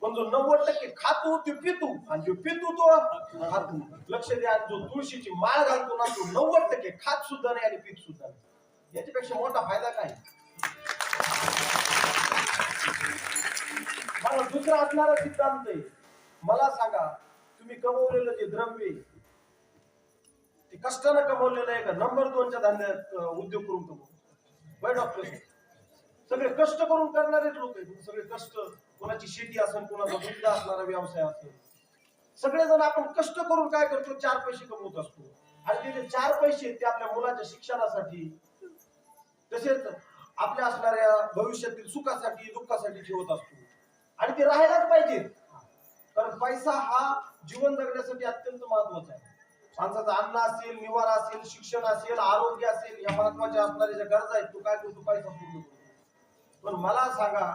पण जो 90% खातो तो पितो आणि जो पितो तो खातो. लक्ष द्या, जो तुळशीची माळ घालतो ना तो 90% खात सुद्धा नाही आणि पित सुद्धा नाही. याच्यापेक्षा मोठा फायदा काय? मला दुसरा असणारा सिद्धांत आहे. मला सांगा, तुम्ही कमवलेलं जे द्रव्य ते कष्टानं कमवलेलं आहे का नंबर 2च्या धंद्यात उद्योग करून कमवतो? डॉक्टर सगळे कष्ट करून करणारेच लोक आहेत. सगळे कष्ट, कोणाची शेती असेल, कोणाचा धंदा असणारा व्यवसाय असेल, सगळेजण आपण कष्ट करून काय करतो, 4 पैसे कमवत असतो. आणि ते जे 4 पैसे ते आपल्या मुलाच्या शिक्षणासाठी, तसेच आपल्या असणाऱ्या भविष्यातील सुखासाठी दुःखासाठी ठेवत असतो. आणि ते राहायलाच पाहिजे, कारण पैसा हा जीवन जगण्यासाठी अत्यंत महत्वाचा आहे. माणसाचं अन्न असेल, निवारा असेल, शिक्षण असेल, आरोग्य असेल, या महत्वाच्या असणाऱ्या ज्या गरजा आहेत तो काय करतो, पैसा पूर्ण करतो. पण मला सांगा,